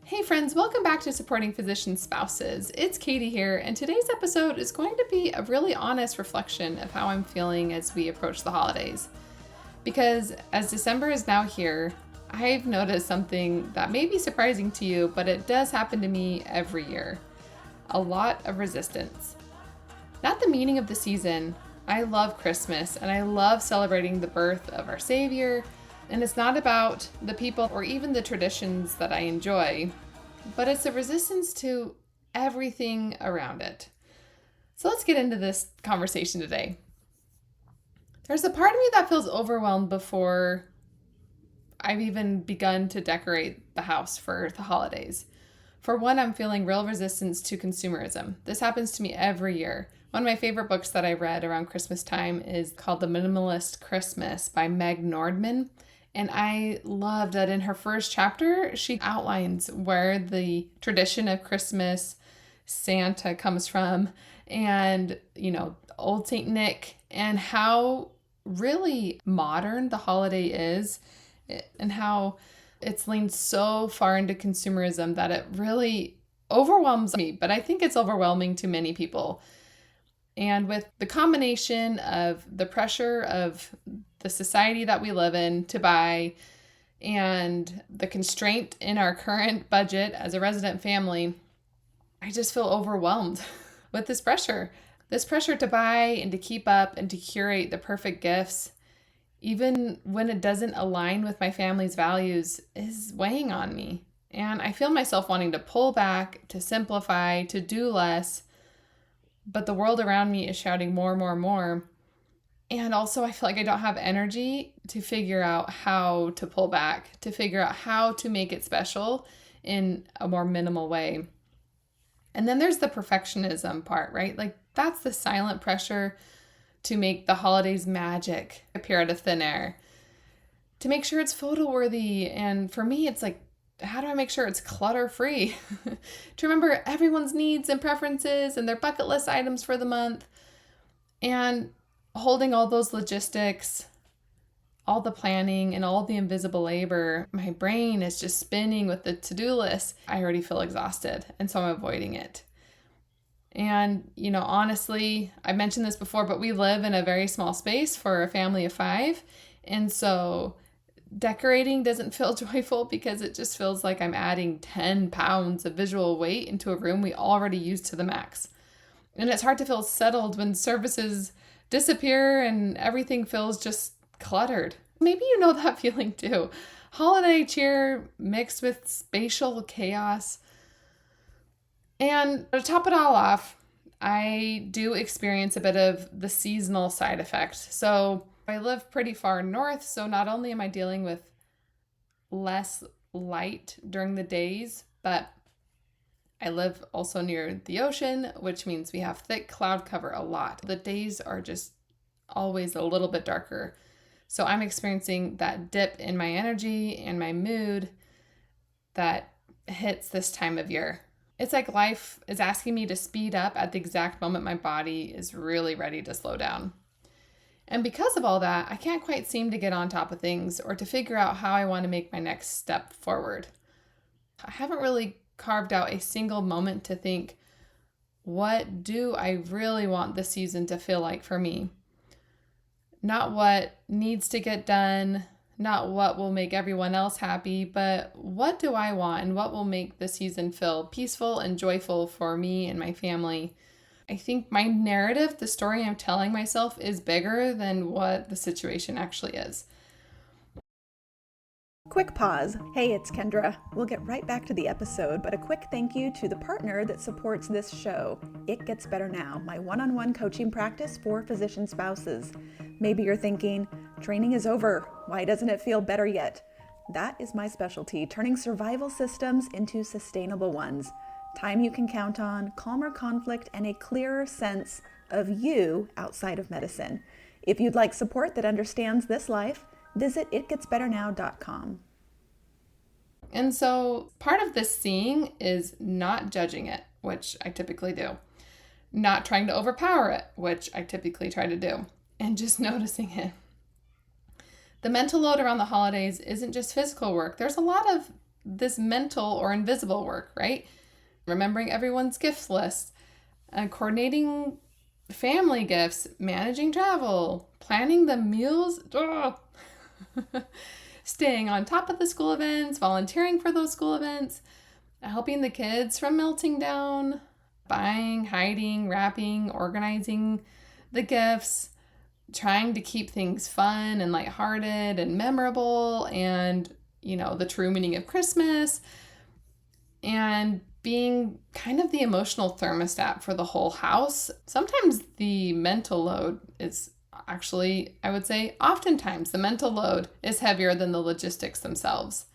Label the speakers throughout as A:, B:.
A: Hey friends, welcome back to Supporting Physician Spouses. It's Katie here, and today's episode is going to be a really honest reflection of how I'm feeling as we approach the holidays. Because as December is now here, I've noticed something that may be surprising to you, but it does happen to me every year. A lot of resistance. Not the meaning of the season. I love Christmas, and I love celebrating the birth of our Savior. And it's not about the people or even the traditions that I enjoy, but it's a resistance to everything around it. So let's get into this conversation today. There's a part of me that feels overwhelmed before I've even begun to decorate the house for the holidays. For one, I'm feeling real resistance to consumerism. This happens to me every year. One of my favorite books that I read around Christmas time is called The Minimalist Christmas by Meg Nordman. And I love that in her first chapter, she outlines where the tradition of Christmas, Santa comes from, and, old Saint Nick, and how really modern the holiday is, and how it's leaned so far into consumerism that it really overwhelms me. But I think it's overwhelming to many people. And with the combination of the pressure of the society that we live in to buy and the constraint in our current budget as a resident family, I just feel overwhelmed with this pressure. This pressure to buy and to keep up and to curate the perfect gifts, even when it doesn't align with my family's values, is weighing on me. And I feel myself wanting to pull back, to simplify, to do less. But the world around me is shouting more, more, more. And also I feel like I don't have energy to figure out how to pull back, to figure out how to make it special in a more minimal way. And then there's the perfectionism part, right? Like that's the silent pressure to make the holidays magic appear out of thin air, to make sure it's photo worthy. And for me, it's like, how do I make sure it's clutter free? To remember everyone's needs and preferences and their bucket list items for the month. And holding all those logistics, all the planning and all the invisible labor, my brain is just spinning with the to-do list. I already feel exhausted, and so I'm avoiding it. And, honestly, I mentioned this before, but we live in a very small space for a family of 5. And so decorating doesn't feel joyful because it just feels like I'm adding 10 pounds of visual weight into a room we already use to the max. And it's hard to feel settled when services disappear and everything feels just cluttered. Maybe you know that feeling too. Holiday cheer mixed with spatial chaos. And to top it all off, I do experience a bit of the seasonal side effect. So I live pretty far north, so not only am I dealing with less light during the days, but I live also near the ocean, which means we have thick cloud cover a lot. The days are just always a little bit darker. So I'm experiencing that dip in my energy and my mood that hits this time of year. It's like life is asking me to speed up at the exact moment my body is really ready to slow down. And because of all that, I can't quite seem to get on top of things or to figure out how I want to make my next step forward. I haven't really carved out a single moment to think, what do I really want this season to feel like for me? Not what needs to get done, not what will make everyone else happy, but what do I want and what will make the season feel peaceful and joyful for me and my family? I think my narrative, the story I'm telling myself, is bigger than what the situation actually is.
B: Quick pause. Hey, it's Kendra. We'll get right back to the episode, but a quick thank you to the partner that supports this show. It Gets Better Now, my one-on-one coaching practice for physician spouses. Maybe you're thinking, training is over. Why doesn't it feel better yet? That is my specialty, turning survival systems into sustainable ones. Time you can count on, calmer conflict, and a clearer sense of you outside of medicine. If you'd like support that understands this life, visit itgetsbetternow.com.
A: And so part of this seeing is not judging it, which I typically do. Not trying to overpower it, which I typically try to do. And just noticing it. The mental load around the holidays isn't just physical work. There's a lot of this mental or invisible work, right? Remembering everyone's gift list, coordinating family gifts, managing travel, planning the meals, staying on top of the school events, volunteering for those school events, helping the kids from melting down, buying, hiding, wrapping, organizing the gifts, trying to keep things fun and lighthearted and memorable and, the true meaning of Christmas, and being kind of the emotional thermostat for the whole house. Sometimes the mental load is actually, I would say, oftentimes the mental load is heavier than the logistics themselves.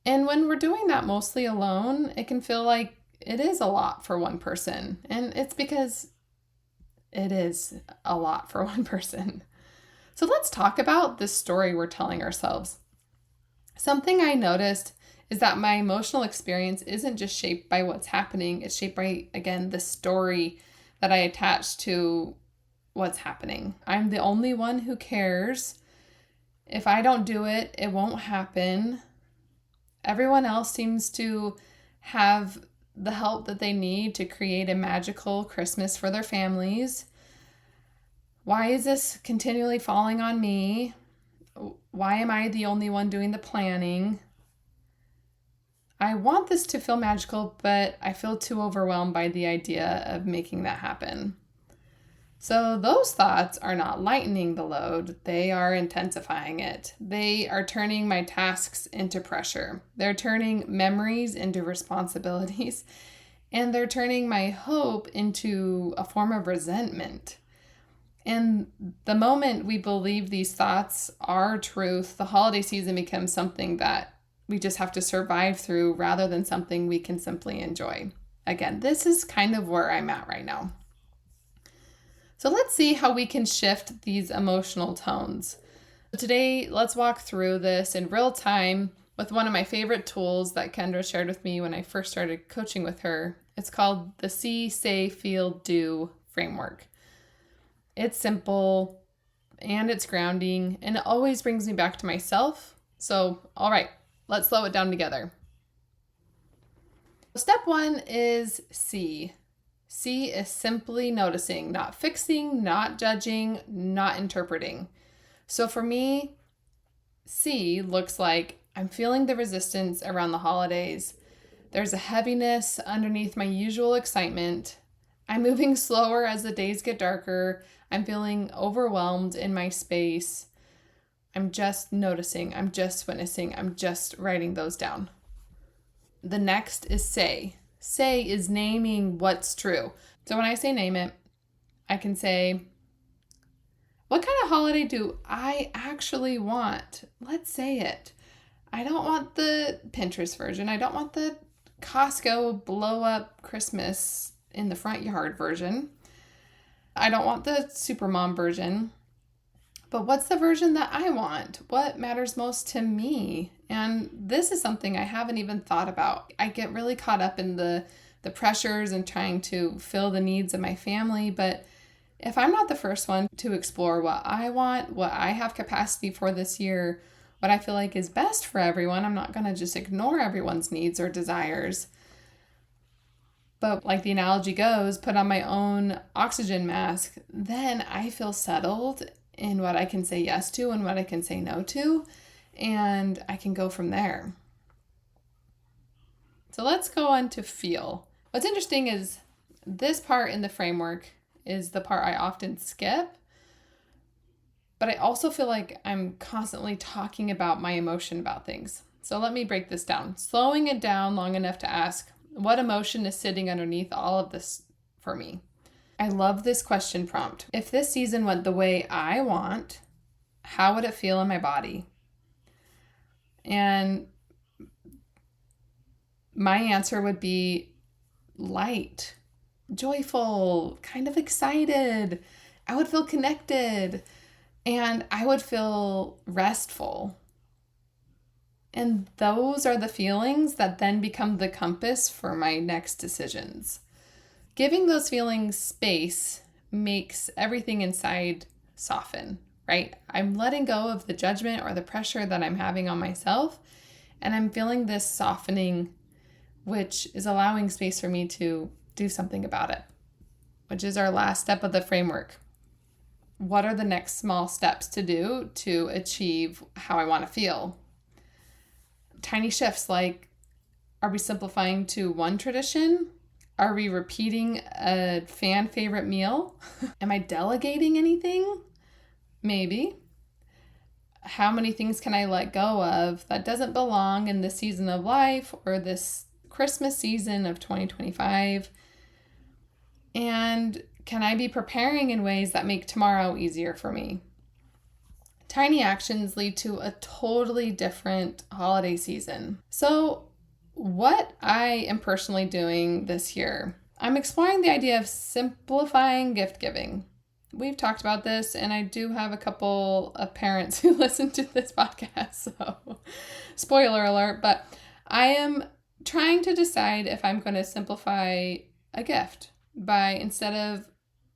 A: And when we're doing that mostly alone, it can feel like it is a lot for one person. And it's because it is a lot for one person. So let's talk about this story we're telling ourselves. Something I noticed is that my emotional experience isn't just shaped by what's happening. It's shaped by, again, the story that I attach to what's happening. I'm the only one who cares. If I don't do it, it won't happen. Everyone else seems to have the help that they need to create a magical Christmas for their families. Why is this continually falling on me? Why am I the only one doing the planning? I want this to feel magical, but I feel too overwhelmed by the idea of making that happen. So those thoughts are not lightening the load, they are intensifying it. They are turning my tasks into pressure. They're turning memories into responsibilities, and they're turning my hope into a form of resentment. And the moment we believe these thoughts are truth, the holiday season becomes something that we just have to survive through rather than something we can simply enjoy. Again, this is kind of where I'm at right now. So let's see how we can shift these emotional tones. Today, let's walk through this in real time with one of my favorite tools that Kendra shared with me when I first started coaching with her. It's called the See, Say, Feel, Do framework. It's simple and it's grounding, and it always brings me back to myself. So, all right, let's slow it down together. Step one is see. See is simply noticing, not fixing, not judging, not interpreting. So for me, see looks like I'm feeling the resistance around the holidays. There's a heaviness underneath my usual excitement. I'm moving slower as the days get darker. I'm feeling overwhelmed in my space. I'm just noticing, I'm just witnessing, I'm just writing those down. The next is say. Say is naming what's true. So when I say name it, I can say, what kind of holiday do I actually want? Let's say it. I don't want the Pinterest version. I don't want the Costco blow up Christmas in the front yard version. I don't want the Supermom version. But what's the version that I want? What matters most to me? And this is something I haven't even thought about. I get really caught up in the pressures and trying to fill the needs of my family. But if I'm not the first one to explore what I want, what I have capacity for this year, what I feel like is best for everyone, I'm not going to just ignore everyone's needs or desires. But like the analogy goes, put on my own oxygen mask, then I feel settled in what I can say yes to and what I can say no to, and I can go from there. So let's go on to feel. What's interesting is this part in the framework is the part I often skip, but I also feel like I'm constantly talking about my emotion about things. So let me break this down. Slowing it down long enough to ask, what emotion is sitting underneath all of this for me? I love this question prompt. If this season went the way I want, how would it feel in my body? And my answer would be light, joyful, kind of excited. I would feel connected and I would feel restful. And those are the feelings that then become the compass for my next decisions. Giving those feelings space makes everything inside soften, right? I'm letting go of the judgment or the pressure that I'm having on myself, And I'm feeling this softening, which is allowing space for me to do something about it, which is our last step of the framework. What are the next small steps to do to achieve how I want to feel? Tiny shifts like, are we simplifying to one tradition? Are we repeating a fan favorite meal? Am I delegating anything? Maybe. How many things can I let go of that doesn't belong in this season of life or this Christmas season of 2025? And can I be preparing in ways that make tomorrow easier for me? Tiny actions lead to a totally different holiday season. So, what I am personally doing this year, I'm exploring the idea of simplifying gift giving. We've talked about this, and I do have a couple of parents who listen to this podcast, so spoiler alert, but I am trying to decide if I'm going to simplify a gift by, instead of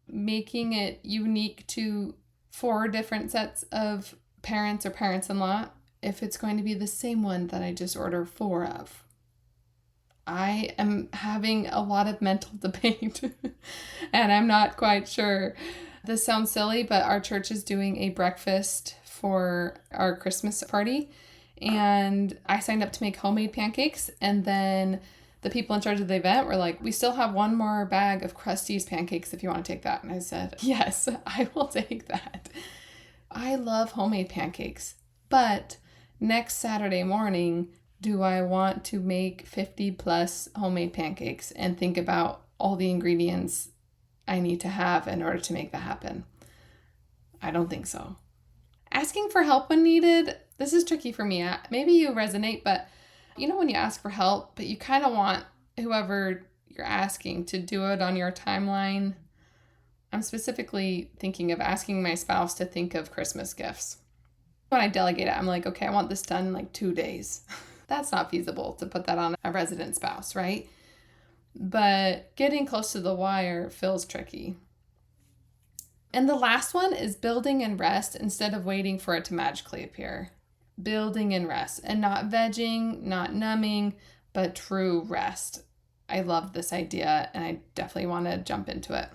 A: making it unique to 4 different sets of parents or parents-in-law, if it's going to be the same one that I just order 4 of. I am having a lot of mental debate and I'm not quite sure. This sounds silly, but our church is doing a breakfast for our Christmas party, and I signed up to make homemade pancakes, and then the people in charge of the event were like, we still have 1 more bag of Krusty's pancakes if you want to take that. And I said, yes, I will take that. I love homemade pancakes, but next Saturday morning, do I want to make 50 plus homemade pancakes and think about all the ingredients I need to have in order to make that happen? I don't think so. Asking for help when needed, this is tricky for me. Maybe you resonate, but you know when you ask for help, but you kind of want whoever you're asking to do it on your timeline? I'm specifically thinking of asking my spouse to think of Christmas gifts. When I delegate it, I'm like, okay, I want this done in like 2 days. That's not feasible to put that on a resident spouse, right? But getting close to the wire feels tricky. And the last one is building in rest instead of waiting for it to magically appear. Building in rest, and not vegging, not numbing, but true rest. I love this idea, and I definitely want to jump into it.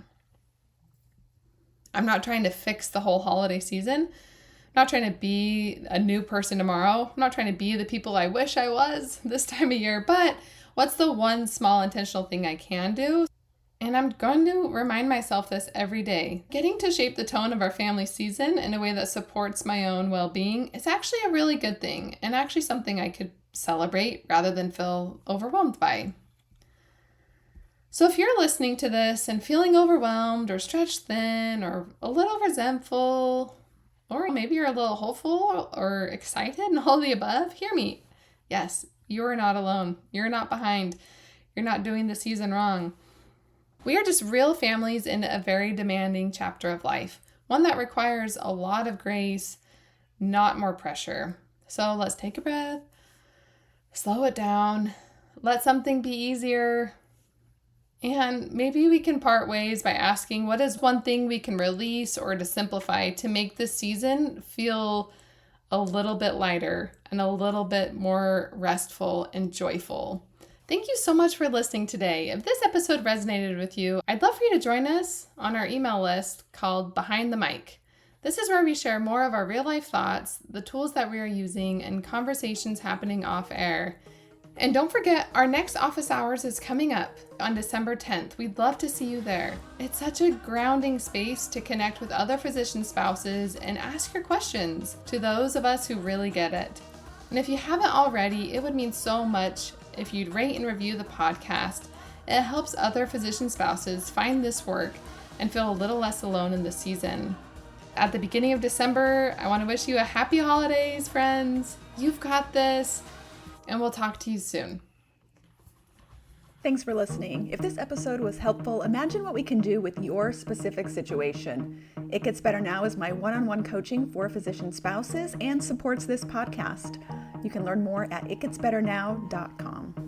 A: I'm not trying to fix the whole holiday season. I'm not trying to be a new person tomorrow. I'm not trying to be the people I wish I was this time of year, but what's the one small intentional thing I can do? And I'm going to remind myself this every day. Getting to shape the tone of our family season in a way that supports my own well-being is actually a really good thing, and actually something I could celebrate rather than feel overwhelmed by. So if you're listening to this and feeling overwhelmed or stretched thin or a little resentful, or maybe you're a little hopeful or excited and all of the above, hear me. Yes, you're not alone. You're not behind. You're not doing the season wrong. We are just real families in a very demanding chapter of life, one that requires a lot of grace, not more pressure. So let's take a breath, slow it down, let something be easier, and maybe we can part ways by asking what is one thing we can release or to simplify to make this season feel a little bit lighter and a little bit more restful and joyful. Thank you so much for listening today. If this episode resonated with you, I'd love for you to join us on our email list called Behind the Mic. This is where we share more of our real life thoughts, the tools that we are using, and conversations happening off air. And don't forget, our next office hours is coming up on December 10th. We'd love to see you there. It's such a grounding space to connect with other physician spouses and ask your questions to those of us who really get it. And if you haven't already, it would mean so much if you'd rate and review the podcast. It helps other physician spouses find this work and feel a little less alone in this season. At the beginning of December, I want to wish you a happy holidays, friends. You've got this, and we'll talk to you soon.
B: Thanks for listening. If this episode was helpful, imagine what we can do with your specific situation. It Gets Better Now is my one-on-one coaching for physician spouses and supports this podcast. You can learn more at itgetsbetternow.com.